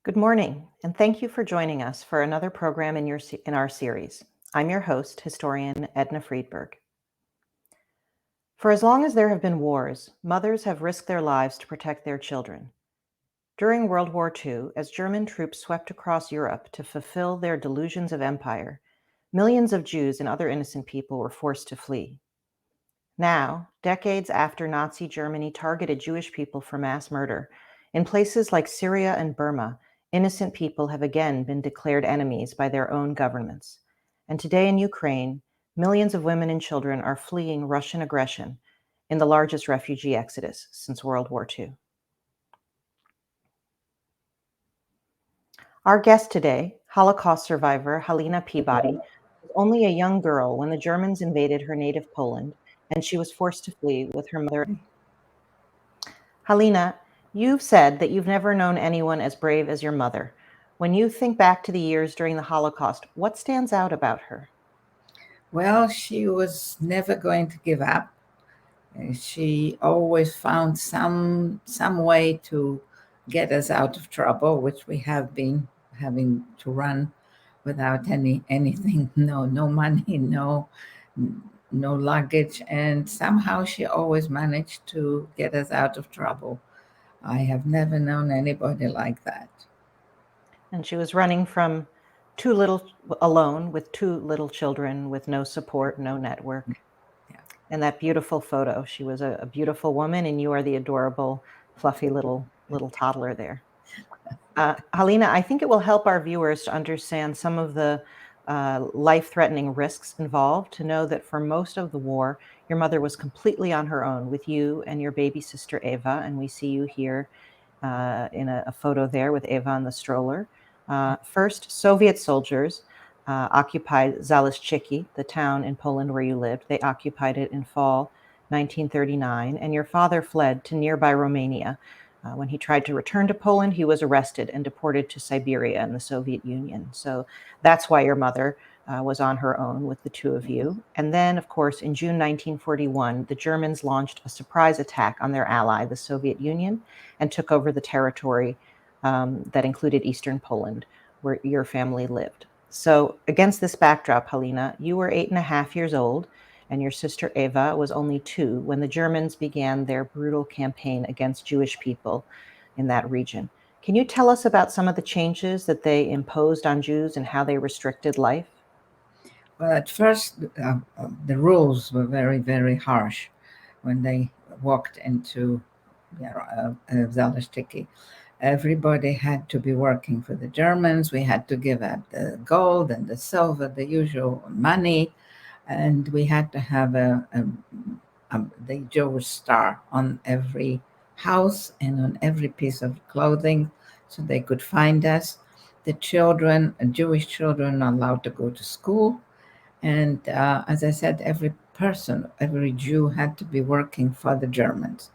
Good morning, and thank you for joining us for another program in our series. I'm your host, historian Edna Friedberg. For as long as there have been wars, mothers have risked their lives to protect their children. During World War II, as German troops swept across Europe to fulfill their delusions of empire, millions of Jews and other innocent people were forced to flee. Now, decades after Nazi Germany targeted Jewish people for mass murder, in places like Syria and Burma, innocent people have again been declared enemies by their own governments. And today in Ukraine, millions of women and children are fleeing Russian aggression in the largest refugee exodus since World War II. Our guest today, Holocaust survivor Halina Peabody, was only a young girl when the Germans invaded her native Poland, and she was forced to flee with her mother. Halina, you've said that you've never known anyone as brave as your mother. When you think back to the years during the Holocaust, what stands out about her? Well, she was never going to give up. She always found some way to get us out of trouble, which we have been having to run without anything, no money, no luggage, and somehow she always managed to get us out of trouble. I have never known anybody like that. And she was running from alone with two little children with no support, no network. Yeah. And that beautiful photo, she was a beautiful woman, and you are the adorable, fluffy little toddler there. Halina, I think it will help our viewers to understand some of the life-threatening risks involved, to know that for most of the war, your mother was completely on her own with you and your baby sister Eva, and we see you here in a photo there with Eva in the stroller. First, Soviet soldiers occupied Zaleszczyki, the town in Poland where you lived. They occupied it in fall 1939, and your father fled to nearby Romania. When he tried to return to Poland, he was arrested and deported to Siberia in the Soviet Union. So that's why your mother was on her own with the two of you. And then, of course, in June 1941, the Germans launched a surprise attack on their ally, the Soviet Union, and took over the territory that included Eastern Poland, where your family lived. So against this backdrop, Halina, you were 8.5 years old, and your sister Eva was only 2 when the Germans began their brutal campaign against Jewish people in that region. Can you tell us about some of the changes that they imposed on Jews and how they restricted life? Well, at first, the rules were very, very harsh when they walked into Zaleszczyki. Everybody had to be working for the Germans. We had to give up the gold and the silver, the usual money, and we had to have the Jewish star on every house and on every piece of clothing so they could find us. The children, Jewish children, are allowed to go to school. And as I said, every person, every Jew had to be working for the Germans.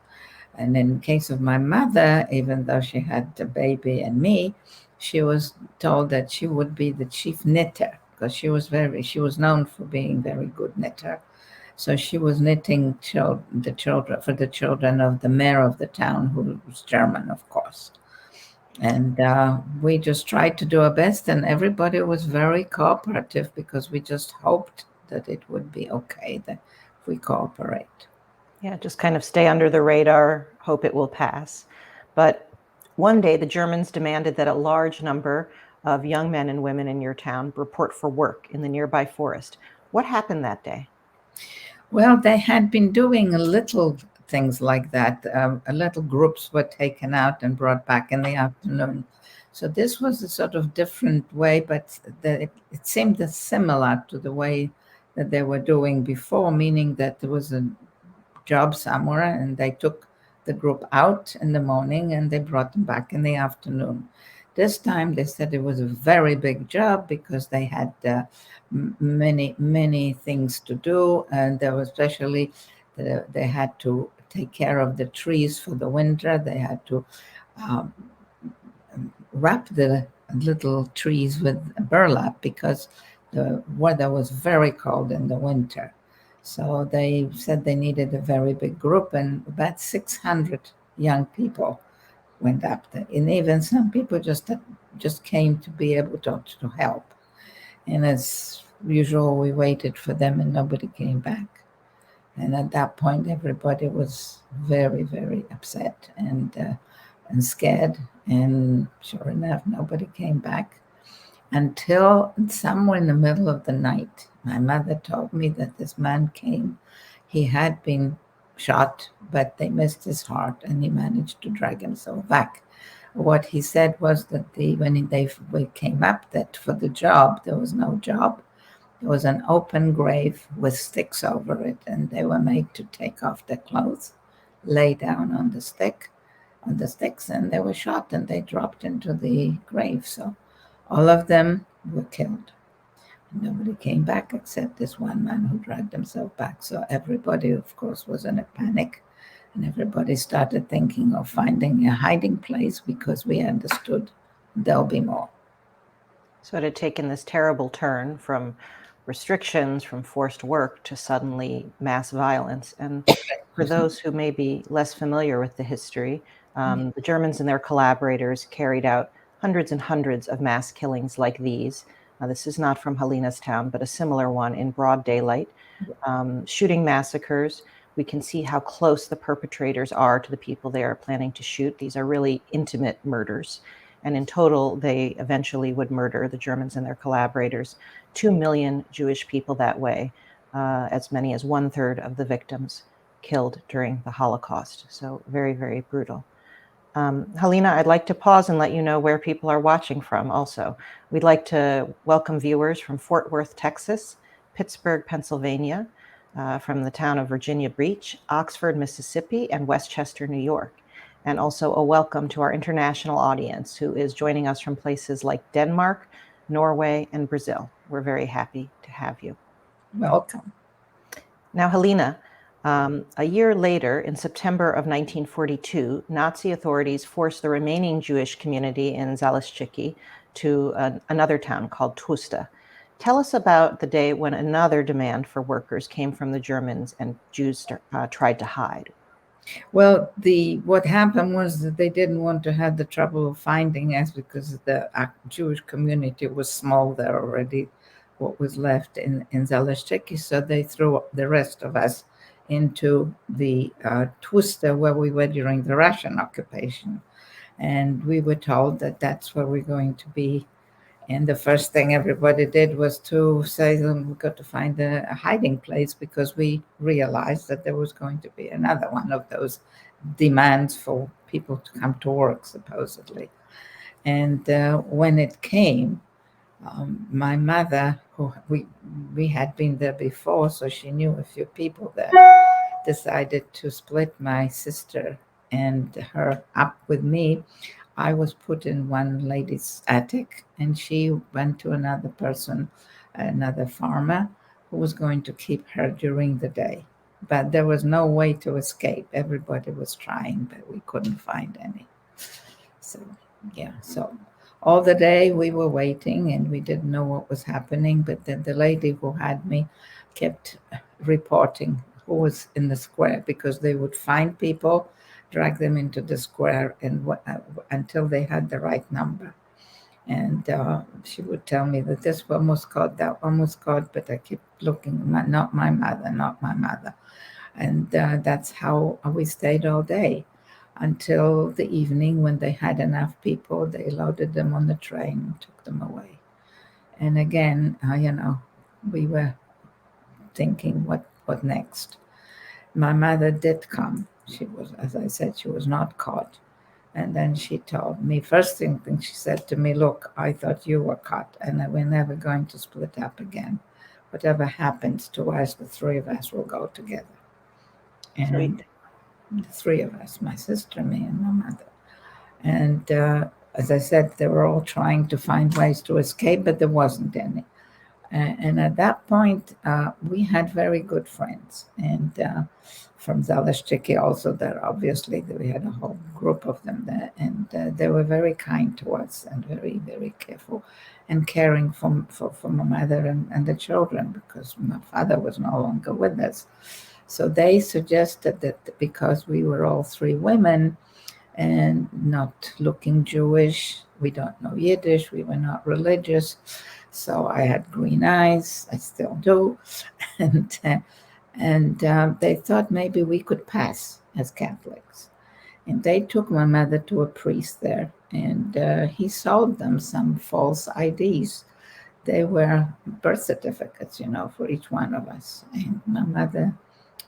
And in case of my mother, even though she had a baby and me, she was told that she would be the chief knitter because she was known for being very good knitter. So she was knitting the children for the children of the mayor of the town, who was German, of course. And we just tried to do our best, and everybody was very cooperative because we just hoped that it would be okay that if we cooperate. Yeah, just kind of stay under the radar, hope it will pass. But one day, the Germans demanded that a large number of young men and women in your town report for work in the nearby forest. What happened that day? Well, they had been doing a little things like that. A little groups were taken out and brought back in the afternoon. So this was a sort of different way, but it seemed similar to the way that they were doing before, meaning that there was a job somewhere and they took the group out in the morning and they brought them back in the afternoon. This time they said it was a very big job because they had many things to do, and there was especially they had to take care of the trees for the winter. They had to um, wrap the little trees with burlap because the weather was very cold in the winter. So they said they needed a very big group, and about 600 young people went up there. And even some people just came to be able to help. And as usual, we waited for them and nobody came back. And at that point, everybody was very, very upset and scared. And sure enough, nobody came back until somewhere in the middle of the night. My mother told me that this man came. He had been shot, but they missed his heart, and he managed to drag himself back. What he said was that they came up, that for the job there was no job. There was an open grave with sticks over it, and they were made to take off their clothes, lay down on the sticks, and they were shot and they dropped into the grave. So all of them were killed. Nobody came back except this one man who dragged himself back. So everybody, of course, was in a panic, and everybody started thinking of finding a hiding place because we understood there'll be more. So it had taken this terrible turn from restrictions, from forced work, to suddenly mass violence. And for those who may be less familiar with the history, the Germans and their collaborators carried out hundreds and hundreds of mass killings like these. This is not from Halina's town, but a similar one in broad daylight. Shooting massacres. We can see how close the perpetrators are to the people they are planning to shoot. These are really intimate murders. And in total, they eventually would murder, the Germans and their collaborators, 2 million Jewish people that way, as many as 1/3 of the victims killed during the Holocaust. So very, very brutal. Halina, I'd like to pause and let you know where people are watching from also. We'd like to welcome viewers from Fort Worth, Texas, Pittsburgh, Pennsylvania, from the town of Virginia Beach, Oxford, Mississippi, and Westchester, New York. And also a welcome to our international audience who is joining us from places like Denmark, Norway, and Brazil. We're very happy to have you. Welcome. Now, Halina, a year later, in September of 1942, Nazi authorities forced the remaining Jewish community in Zaleszczyki to another town called Tłusta. Tell us about the day when another demand for workers came from the Germans and Jews tried to hide. Well, what happened was that they didn't want to have the trouble of finding us because the Jewish community was small there already, what was left in Zaleszczyki. So they threw the rest of us into the Tłusta where we were during the Russian occupation. And we were told that that's where we're going to be. And the first thing everybody did was to say, we've got to find a hiding place, because we realized that there was going to be another one of those demands for people to come to work, supposedly. And when it came, my mother, who we had been there before, so she knew a few people there, decided to split my sister and her up with me. I was put in one lady's attic, and she went to another person, another farmer, who was going to keep her during the day. But there was no way to escape. Everybody was trying, but we couldn't find any. So, yeah, so all the day we were waiting and we didn't know what was happening. But then the lady who had me kept reporting who was in the square, because they would find people, drag them into the square, and until they had the right number. And she would tell me that this one was caught, that one was caught, but I kept looking, not my mother, not my mother. And that's how we stayed all day until the evening, when they had enough people. They loaded them on the train and took them away. And again, we were thinking, what next? My mother did come. She was, as I said, she was not caught. And then she told me, first thing she said to me, look, I thought you were caught, and we're never going to split up again. Whatever happens to us, the three of us will go together. And Sweet. The three of us, my sister, me, and my mother. And as I said, they were all trying to find ways to escape, but there wasn't any. And at that point, we had very good friends. And from Zaleszczyki also, there obviously we had a whole group of them there. And they were very kind to us and very, very careful and caring for my mother and the children, because my father was no longer with us. So they suggested that because we were all three women, and not looking Jewish. We don't know Yiddish. We were not religious. So I had green eyes. I still do. And they thought maybe we could pass as Catholics. And they took my mother to a priest there, and he sold them some false IDs. They were birth certificates, for each one of us. And my mother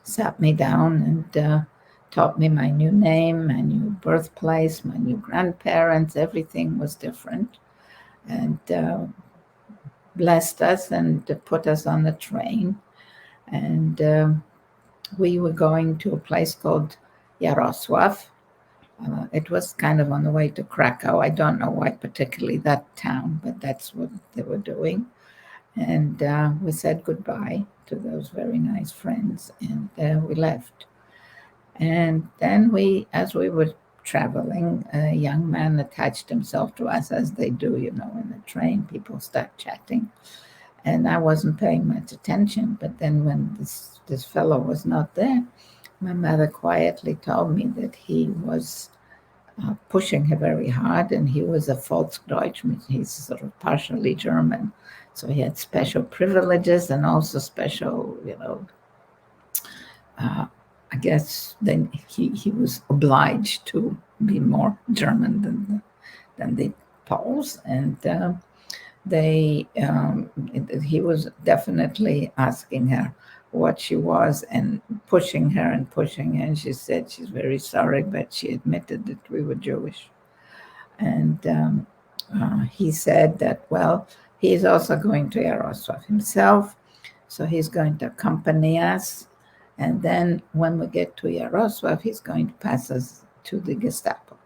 sat me down and taught me my new name, my new birthplace, my new grandparents. Everything was different, and blessed us and put us on the train. And we were going to a place called Yarosław. It was kind of on the way to Krakow. I don't know why particularly that town, but that's what they were doing. And we said goodbye to those very nice friends, and we left. And then as we were traveling, a young man attached himself to us, as they do, in the train. People start chatting. And I wasn't paying much attention. But then when this fellow was not there, my mother quietly told me that he was pushing her very hard, and he was a Volksdeutsch, means he's sort of partially German. So he had special privileges and also special, I guess then he was obliged to be more German than the Poles. And he was definitely asking her what she was and pushing her. And she said she's very sorry, but she admitted that we were Jewish. And he said that, well, he is also going to Yaroslavl himself, so he's going to accompany us. And then when we get to Yaroslavl, he's going to pass us to the Gestapo.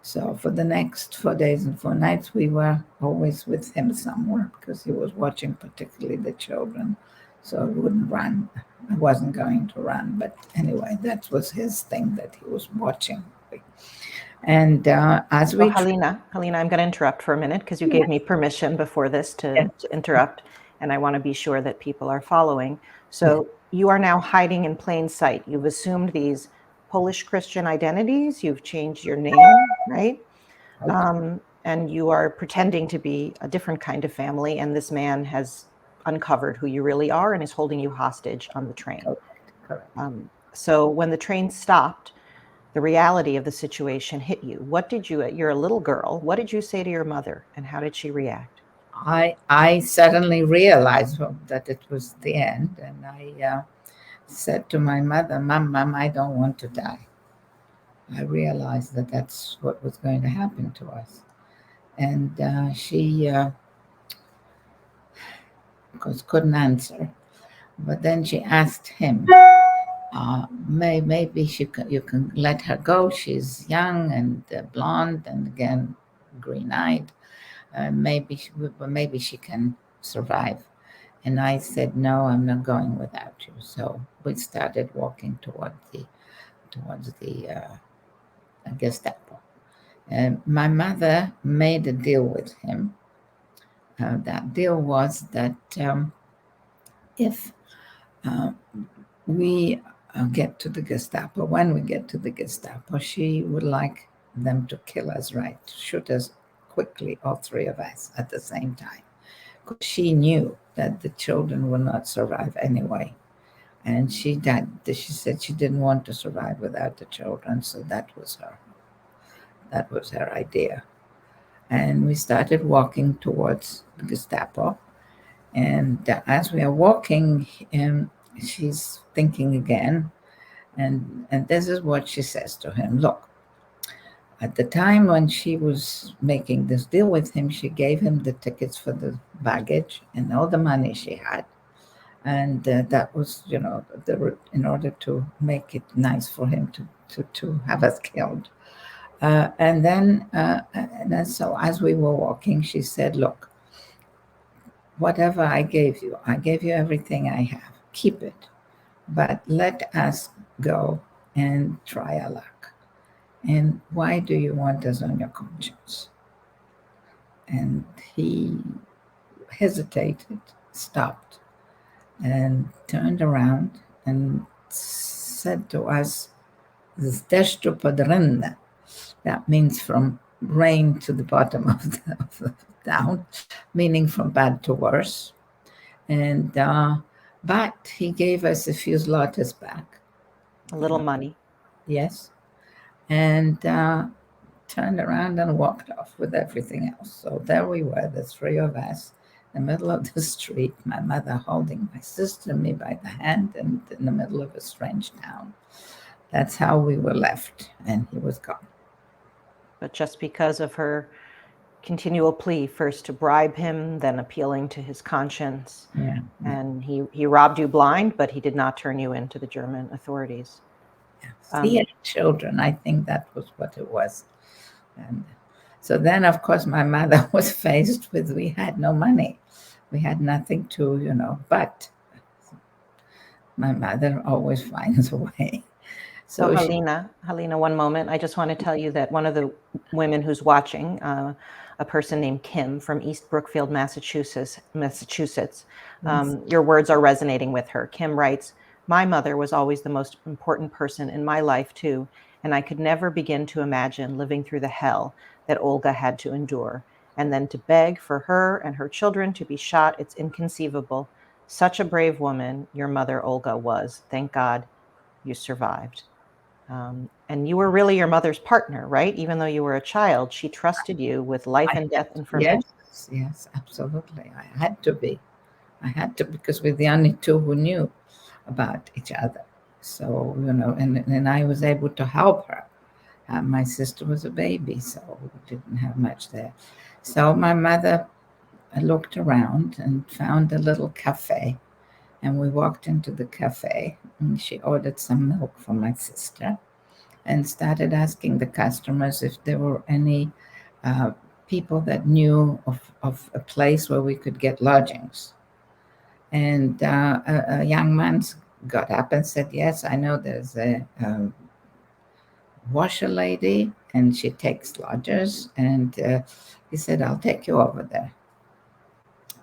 So for the next 4 days and 4 nights, we were always with him somewhere because he was watching particularly the children. So I wouldn't run. I wasn't going to run. But anyway, that was his thing that he was watching. And as we... Halina, I'm going to interrupt for a minute because you gave me permission before this to interrupt. And I want to be sure that people are following. So you are now hiding in plain sight. You've assumed these Polish Christian identities. You've changed your name, right? And you are pretending to be a different kind of family. And this man has uncovered who you really are and is holding you hostage on the train. Correct. So when the train stopped, the reality of the situation hit you. What did you're a little girl. What did you say to your mother and how did she react? I suddenly realized that it was the end. And I said to my mother, Mom, I don't want to die. I realized that that's what was going to happen to us. And she, of course, couldn't answer. But then she asked him, maybe you can let her go. She's young and blonde and again green-eyed. Maybe she can survive. And I said, no, I'm not going without you. So we started walking towards the Gestapo. And my mother made a deal with him. That deal was that if we get to the Gestapo, when we get to the Gestapo, she would like them to kill us, right? Shoot us quickly, all three of us at the same time. Because she knew that the children would not survive anyway. And she said she didn't want to survive without the children, so that was her idea. And we started walking towards the Gestapo. And as we are walking, she's thinking again. And this is what she says to him. Look, at the time when she was making this deal with him, she gave him the tickets for the baggage and all the money she had. And that was, in order to make it nice for him to have us killed. And then so as we were walking, she said, look, whatever I gave you everything I have. Keep it. But let us go and try our luck. And why do you want us on your conscience? And he hesitated, stopped, and turned around and said to us, "Z deszczu pod rynnę," That means from rain to the bottom of the town, meaning from bad to worse. And but he gave us a few zlotys back. A little money. Yes, and turned around and walked off with everything else. So there we were, the three of us, in the middle of the street, my mother holding my sister and me by the hand, and in the middle of a strange town. That's how we were left, and he was gone. But just because of her continual plea, first to bribe him, then appealing to his conscience. Yeah. And he robbed you blind, but he did not turn you in to the German authorities. He had children. I think that was what it was. And so then, of course, my mother was faced with, we had no money. We had nothing to, but my mother always finds a way. So Halina, one moment. I just want to tell you that one of the women who's watching, a person named Kim from East Brookfield, Massachusetts, your words are resonating with her. Kim writes, "My mother was always the most important person in my life too, and I could never begin to imagine living through the hell that Olga had to endure. And then to beg for her and her children to be shot, it's inconceivable. Such a brave woman your mother Olga was. Thank God you survived." And you were really your mother's partner, right? Even though you were a child, she trusted you with life and death information. Yes, absolutely. I had to be. I had to, because we're the only two who knew about each other. So, and I was able to help her. My sister was a baby, so we didn't have much there. So my mother looked around and found a little cafe. And we walked into the cafe, and she ordered some milk for my sister and started asking the customers if there were any people that knew of a place where we could get lodgings. And a young man got up and said, "Yes, I know there's a washer lady, and she takes lodgers." And he said, "I'll take you over there."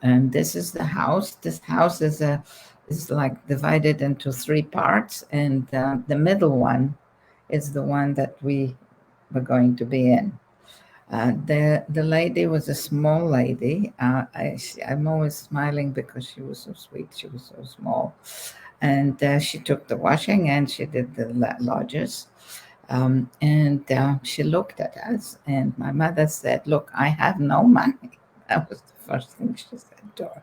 And this is the house. This house is like divided into three parts, and the middle one is the one that we were going to be in. The lady was a small lady. I'm always smiling because she was so sweet. She was so small, and she took the washing and she did the lodgers. And she looked at us, and my mother said, "Look, I have no money." That was the first thing she said to her.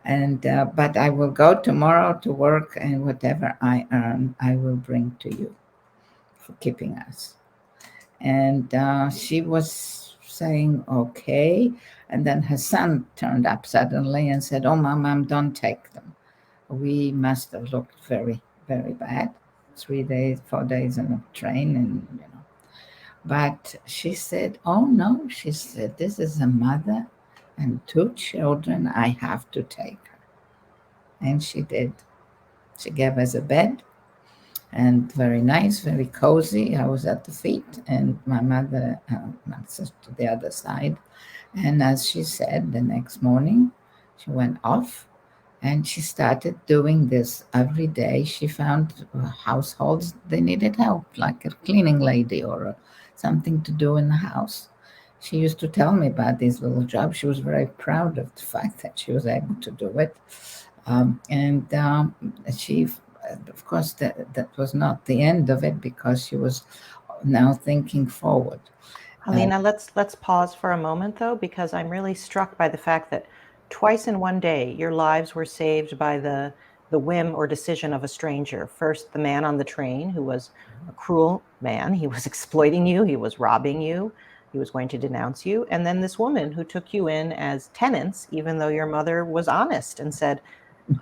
And but I will go tomorrow to work, and whatever I earn, I will bring to you for keeping us. And she was saying, "Okay." And then her son turned up suddenly and said, "Oh, Mom, don't take them. We must have looked very, very bad. 3 days, 4 days in a train, and. But she said, "Oh no," she said, "this is a mother and two children. I have to take her." And she did. She gave us a bed, and very nice, very cozy. I was at the feet, and my mother, my sister, the other side. And as she said, the next morning, she went off, and she started doing this every day. She found households they needed help, like a cleaning lady or something to do in the house. She used to tell me about these little jobs. She was very proud of the fact that she was able to do it. And she, of course, that was not the end of it, because she was now thinking forward. Halina, let's pause for a moment though, because I'm really struck by the fact that twice in one day your lives were saved by the whim or decision of a stranger. First, the man on the train, who was a cruel man. He was exploiting you, he was robbing you, he was going to denounce you. And then this woman who took you in as tenants, even though your mother was honest and said,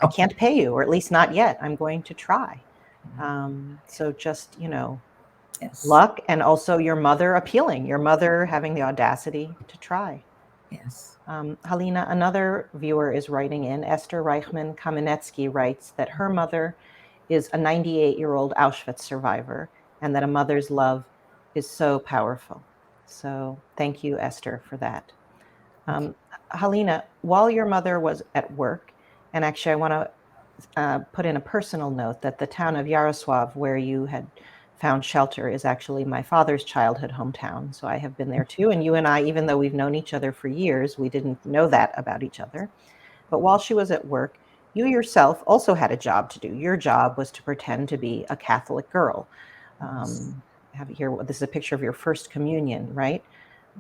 "I can't pay you, or at least not yet. I'm going to try." So just, Yes. luck, and also your mother appealing, your mother having the audacity to try. Yes. Halina, another viewer is writing in. Esther Reichman Kamenetsky writes that her mother is a 98-year-old Auschwitz survivor, and that a mother's love is so powerful. So thank you, Esther, for that. Halina, while your mother was at work, and actually I want to put in a personal note that the town of Yaroslavl, where you had found shelter is actually my father's childhood hometown. So I have been there too. And you and I, even though we've known each other for years, we didn't know that about each other. But while she was at work, you yourself also had a job to do. Your job was to pretend to be a Catholic girl. I have it here. This is a picture of your first communion, right?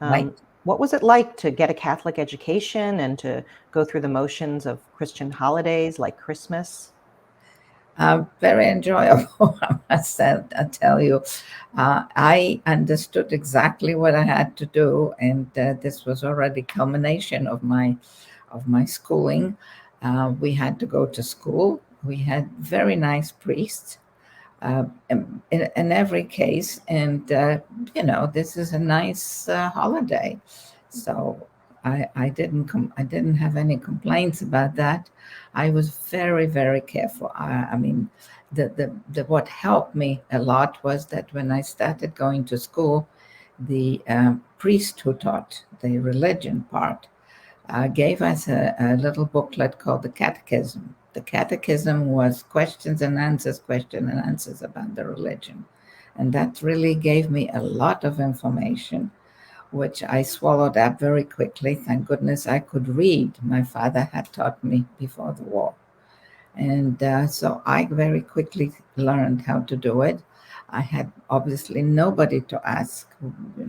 Right. What was it like to get a Catholic education and to go through the motions of Christian holidays like Christmas? Very enjoyable, I tell you. I understood exactly what I had to do, and this was already culmination of my schooling. We had to go to school. We had very nice priests in every case, and this is a nice holiday. So I didn't have any complaints about that. I was very, very careful. I mean, the what helped me a lot was that when I started going to school, the priest who taught the religion part gave us a little booklet called the Catechism. The Catechism was question and answers about the religion. And that really gave me a lot of information, which I swallowed up very quickly. Thank goodness I could read. My father had taught me before the war. And so I very quickly learned how to do it. I had obviously nobody to ask.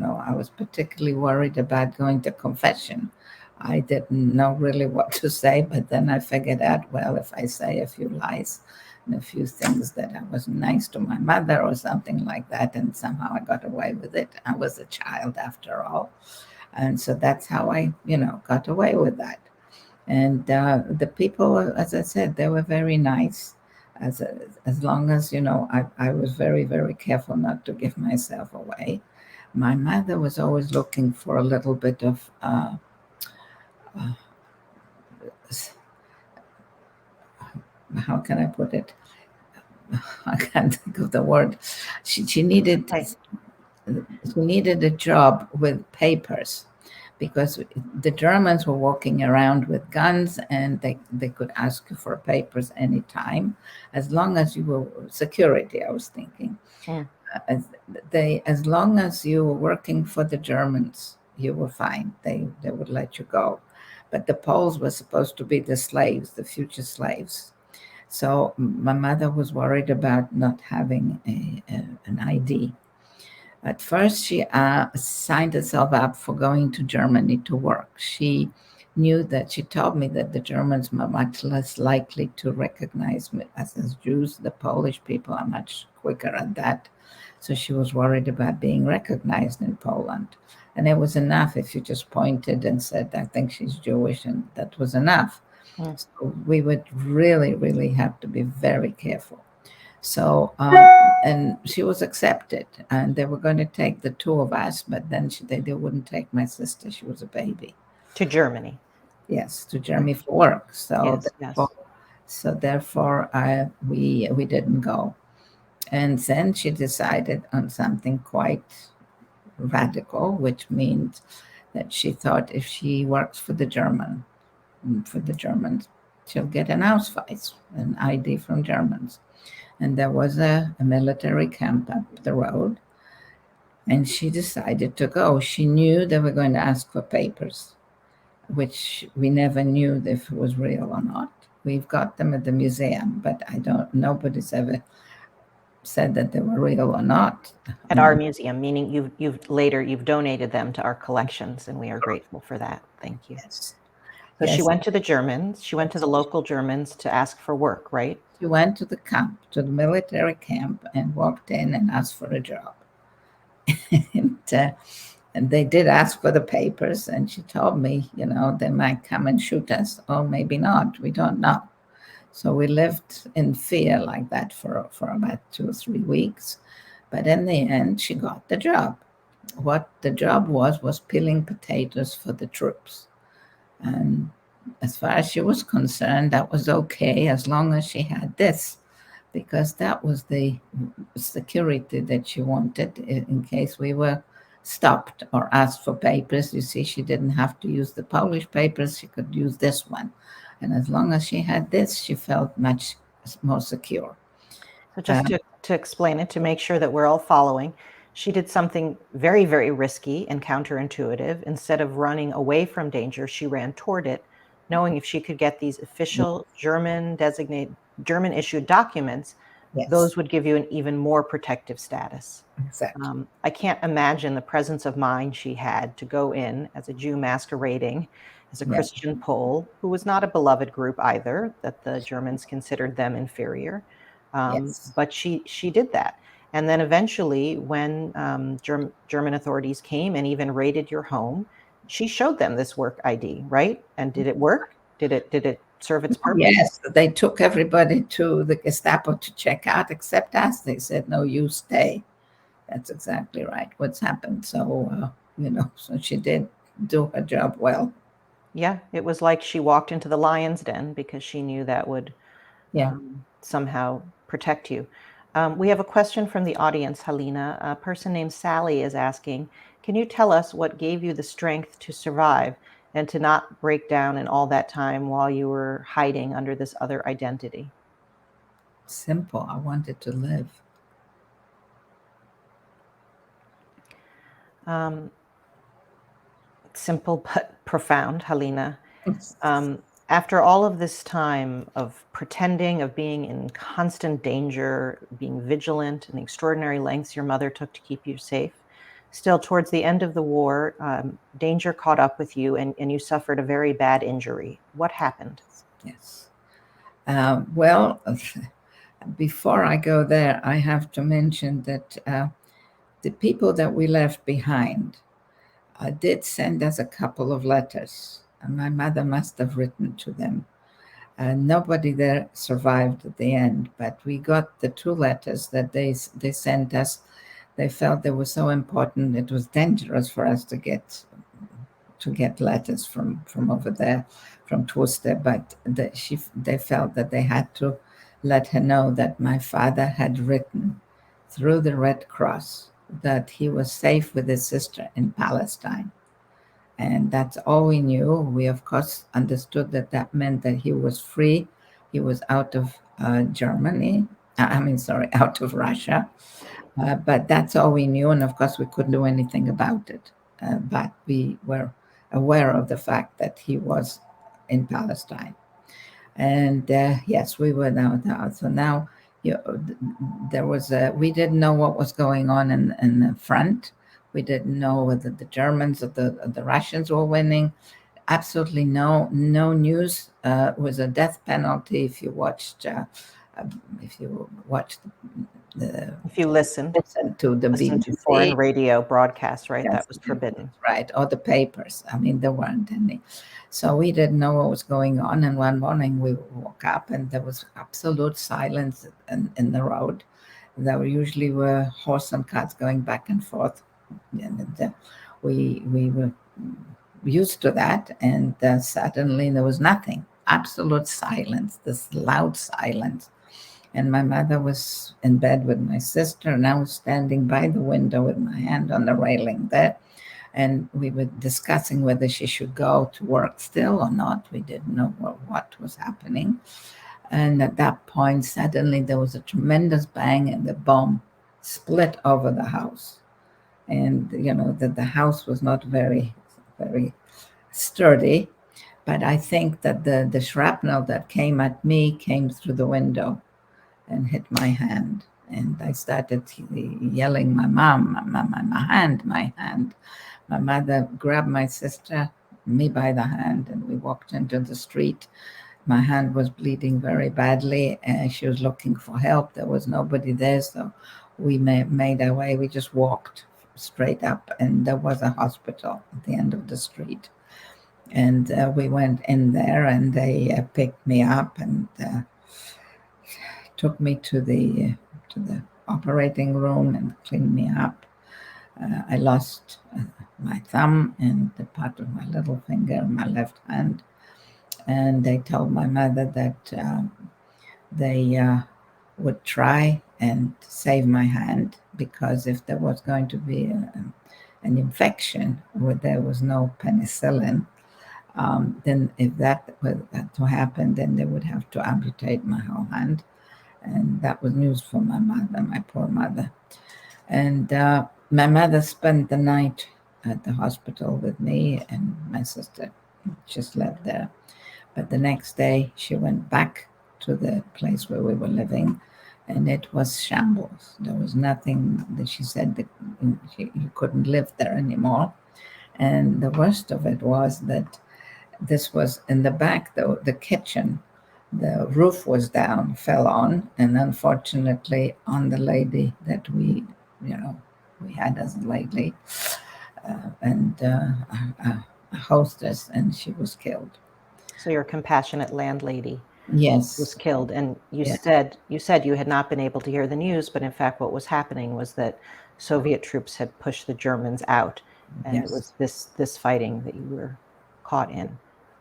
I was particularly worried about going to confession. I didn't know really what to say, but then I figured out, well, if I say a few lies and a few things that I wasn't nice to my mother or something like that, and somehow I got away with it. I was a child after all. And so that's how I, got away with that. And the people, as I said, they were very nice. As long as I was very, very careful not to give myself away. My mother was always looking for a little bit of uh, how can I put it? I can't think of the word. She needed Okay. she needed a job with papers because the Germans were walking around with guns and they could ask you for papers anytime, as long as you were security, I was thinking. Mm. As long as you were working for the Germans, you were fine. They would let you go. But the Poles were supposed to be the slaves, the future slaves. So my mother was worried about not having an ID. At first, she signed herself up for going to Germany to work. She told me that the Germans were much less likely to recognize us as Jews. The Polish people are much quicker at that. So she was worried about being recognized in Poland. And it was enough if you just pointed and said, I think she's Jewish, and that was enough. Mm. So we would really, really have to be very careful. So, and she was accepted, and they were going to take the two of us, but then they wouldn't take my sister. She was a baby. To Germany. Yes, to Germany for work. Yes, yes. So therefore, we didn't go. And then she decided on something quite radical, which means that she thought if she works for the Germans, she'll get an Ausweis, an ID from Germans. And there was a military camp up the road, and she decided to go. She knew they were going to ask for papers, which we never knew if it was real or not. We've got them at the museum, but nobody's ever said that they were real or not. At our museum, meaning you've donated them to our collections, and we are grateful for that. Thank you. Yes. So she Yes. went to the Germans. She went to the local Germans to ask for work, right? She went to the camp, to the military camp, and walked in and asked for a job. And they did ask for the papers, and she told me, they might come and shoot us, or maybe not. We don't know. So we lived in fear like that for about 2 or 3 weeks. But in the end, she got the job. What the job was peeling potatoes for the troops. And as far as she was concerned, that was okay as long as she had this, because that was the security that she wanted in case we were stopped or asked for papers. You see, she didn't have to use the Polish papers, she could use this one. And as long as she had this, she felt much more secure. So just to explain it, to make sure that we're all following, she did something very, very risky and counterintuitive. Instead of running away from danger, she ran toward it, knowing if she could get these official German issued documents, Yes, those would give you an even more protective status. exactly. I can't imagine the presence of mind she had to go in as a Jew masquerading as a Yes, Christian Pole, who was not a beloved group either, that the Germans considered them inferior. yes, But she did that. And then eventually, when German authorities came and even raided your home, she showed them this work ID, right? And did it work? Did it serve its purpose? yes. They took everybody to the Gestapo to check out, except us. They said, "No, you stay." That's exactly right. What's happened? So so she did do her job well. Yeah, it was like she walked into the lion's den because she knew that would Yeah. somehow protect you. We have a question from the audience, Helena. A person named Sally is asking, can you tell us what gave you the strength to survive and to not break down in all that time while you were hiding under this other identity? Simple. I wanted to live. Um, Simple but profound, Helena. After all of this time of pretending, of being in constant danger, being vigilant, and the extraordinary lengths your mother took to keep you safe, still towards the end of the war, danger caught up with you and you suffered a very bad injury. What happened? Yes. Well, before I go there, I have to mention that the people that we left behind did send us a couple of letters, and my mother must have written to them. Nobody there survived at the end, but we got the two letters that they sent us. They felt they were so important; it was dangerous for us to get letters from over there, from Twister. But they felt that they had to let her know that my father had written through the Red Cross that he was safe with his sister in Palestine. And that's all we knew. We, of course, understood that that meant that he was free. He was out of Germany. I mean, sorry, out of Russia. But that's all we knew. And of course, we couldn't do anything about it. But we were aware of the fact that he was in Palestine. And yes, we were now. So now there was we didn't know what was going on in the front. We didn't know whether the Germans or the Russians were winning. Absolutely no news. It was a death penalty if you watched the If you listened, listen to the listen to BBC. foreign radio broadcasts, right? That Yes, was forbidden. right, or the papers. I mean, there weren't any. So we didn't know what was going on. And one morning we woke up and there was absolute silence in the road. There usually were horse and carts going back and forth. And we were used to that. And suddenly there was nothing, absolute silence, this loud silence. And my mother was in bed with my sister, and I was standing by the window with my hand on the railing there. And we were discussing whether she should go to work still or not. We didn't know what was happening. And at that point, suddenly there was a tremendous bang, and the bomb split over the house. And that the house was not very, very sturdy. But I think that the shrapnel that came at me came through the window and hit my hand. And I started yelling, my mom, my hand, my hand. My mother grabbed my sister, me by the hand, and we walked into the street. My hand was bleeding very badly, and she was looking for help. There was nobody there, so we made our way. We just walked straight up, and there was a hospital at the end of the street. And we went in there, and they picked me up and took me to the operating room and cleaned me up. I lost my thumb and the part of my little finger, my left hand, and they told my mother that they would try and save my hand, because if there was going to be an infection where there was no penicillin, then if that were to happen, then they would have to amputate my whole hand. And that was news for my mother, my poor mother. And my mother spent the night at the hospital with me, and my sister just slept there. But the next day, she went back to the place where we were living, and it was shambles. There was nothing that she said that you couldn't live there anymore. And the worst of it was that this was in the back, though, the kitchen. The roof was down, fell on, and unfortunately, on the lady that we had as a lady, and a hostess, and she was killed. So your compassionate landlady Yes, was killed, and you yeah, said you had not been able to hear the news, but in fact, what was happening was that Soviet troops had pushed the Germans out, and it yes, was this fighting that you were caught in.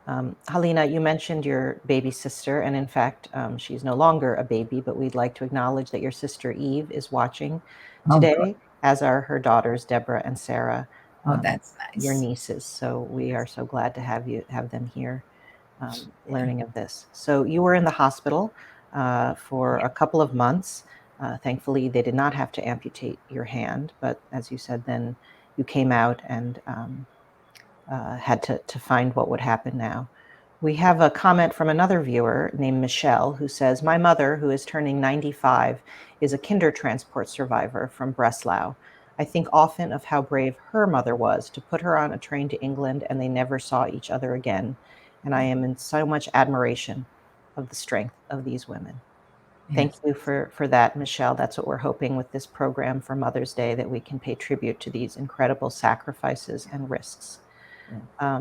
Halina, you mentioned your baby sister, and in fact, she's no longer a baby, but we'd like to acknowledge that your sister Eve is watching oh, good. today, as are her daughters Deborah and Sarah, Oh, that's your nice. nieces. So we are so glad to have them here learning of this. So you were in the hospital for a couple of months. Thankfully, they did not have to amputate your hand, but as you said, then you came out and had to find what would happen now. We have a comment from another viewer named Michelle who says, "My mother, who is turning 95, is a Kindertransport survivor from Breslau. I think often of how brave her mother was to put her on a train to England and they never saw each other again. And I am in so much admiration of the strength of these women." Thank Yes, you for that, Michelle. That's what we're hoping with this program for Mother's Day, that we can pay tribute to these incredible sacrifices and risks. yeah.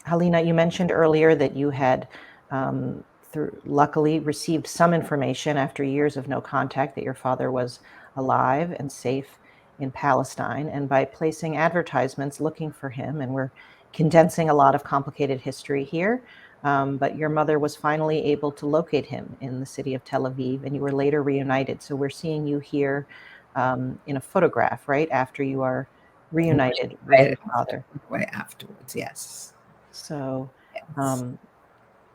Halina, you mentioned earlier that you had, luckily, received some information after years of no contact that your father was alive and safe in Palestine. And by placing advertisements looking for him, and we're condensing a lot of complicated history here, but your mother was finally able to locate him in the city of Tel Aviv, and you were later reunited. So we're seeing you here in a photograph, right after you are reunited with Right your father. way afterwards. Yes, So, yes. um,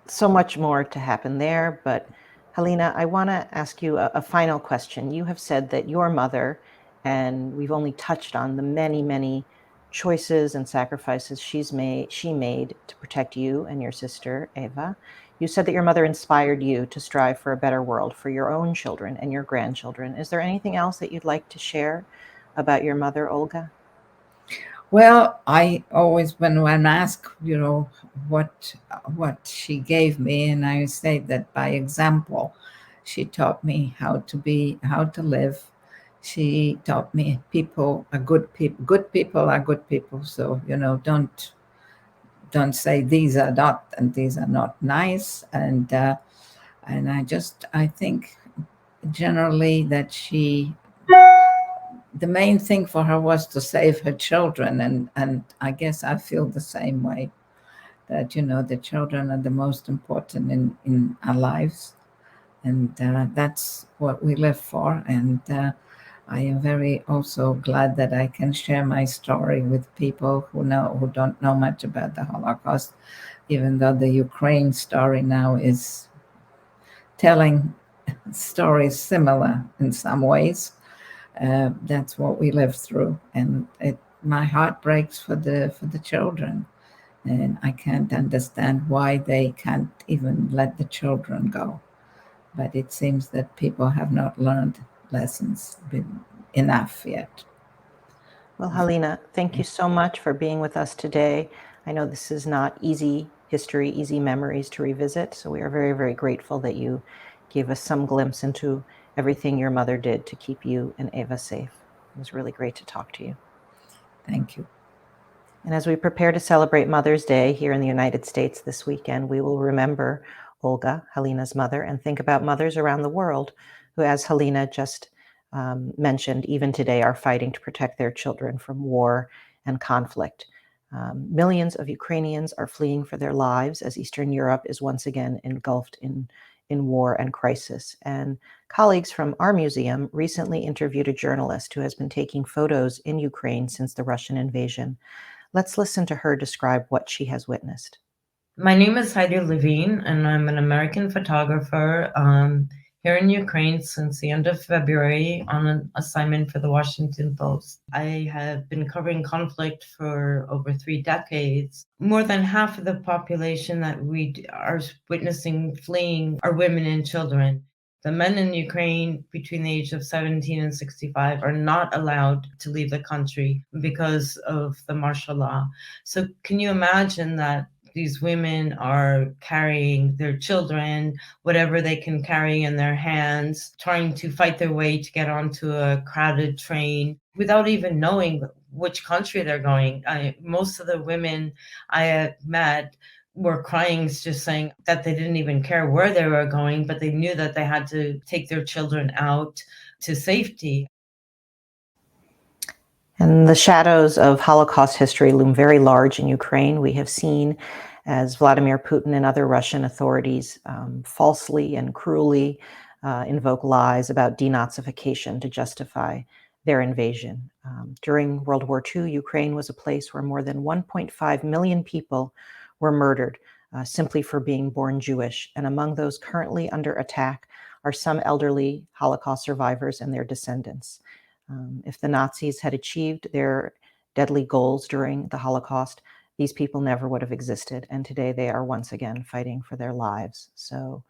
so much more to happen there. But Helena, I want to ask you a final question. You have said that your mother, and we've only touched on the many, many choices and sacrifices she made to protect you and your sister, Eva. You said that your mother inspired you to strive for a better world for your own children and your grandchildren. Is there anything else that you'd like to share about your mother, Olga? Well, I always, when asked, what she gave me, and I say that by example, she taught me how to live. She taught me people are good people. Good people are good people. So don't say these are not and these are not nice. And I think generally that the main thing for her was to save her children, and I guess I feel the same way, that the children are the most important in our lives, and that's what we live for. And I am very also glad that I can share my story with people who don't know much about the Holocaust, even though the Ukraine story now is telling stories similar in some ways. That's what we lived through, and my heart breaks for the children, and I can't understand why they can't even let the children go. But it seems that people have not learned lessons enough yet. Well, Halina, thank you so much for being with us today. I know this is not easy history, easy memories to revisit. So we are very, very grateful that you gave us some glimpse into everything your mother did to keep you and Ava safe. It was really great to talk to you. Thank you. And as we prepare to celebrate Mother's Day here in the United States this weekend, we will remember Olga, Halina's mother, and think about mothers around the world who, as Halina just mentioned, even today are fighting to protect their children from war and conflict. Millions of Ukrainians are fleeing for their lives as Eastern Europe is once again engulfed in war and crisis. And colleagues from our museum recently interviewed a journalist who has been taking photos in Ukraine since the Russian invasion. Let's listen to her describe what she has witnessed. My name is Heidi Levine, and I'm an American photographer here in Ukraine since the end of February on an assignment for the Washington Post. I have been covering conflict for over 3 decades. More than half of the population that we are witnessing fleeing are women and children. The men in Ukraine between the age of 17 and 65 are not allowed to leave the country because of the martial law. So can you imagine that these women are carrying their children, whatever they can carry in their hands, trying to fight their way to get onto a crowded train without even knowing which country they're going? Most of the women I met were crying, just saying that they didn't even care where they were going, but they knew that they had to take their children out to safety. And the shadows of Holocaust history loom very large in Ukraine. We have seen as Vladimir Putin and other Russian authorities falsely and cruelly invoke lies about denazification to justify their invasion. During World War II, Ukraine was a place where more than 1.5 million people were murdered simply for being born Jewish. And among those currently under attack are some elderly Holocaust survivors and their descendants. If the Nazis had achieved their deadly goals during the Holocaust, these people never would have existed. And today they are once again fighting for their lives. So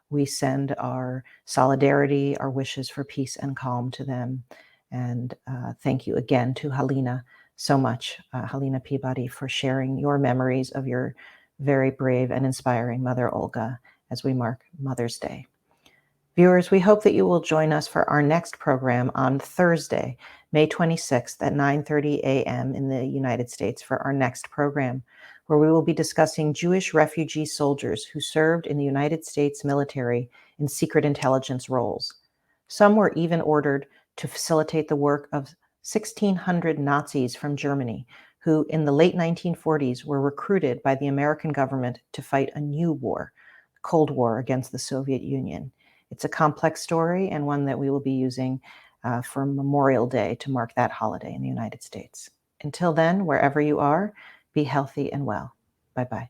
we send our solidarity, our wishes for peace and calm to them. And thank you again to Halina so much, Halina Peabody, for sharing your memories of your very brave and inspiring mother, Olga, as we mark Mother's Day. Viewers, we hope that you will join us for our next program on Thursday, May 26th at 9:30 a.m. in the United States for our next program, where we will be discussing Jewish refugee soldiers who served in the United States military in secret intelligence roles. Some were even ordered to facilitate the work of 1,600 Nazis from Germany, who in the late 1940s were recruited by the American government to fight a new war, the Cold War against the Soviet Union. It's a complex story and one that we will be using for Memorial Day to mark that holiday in the United States. Until then, wherever you are, be healthy and well. Bye-bye.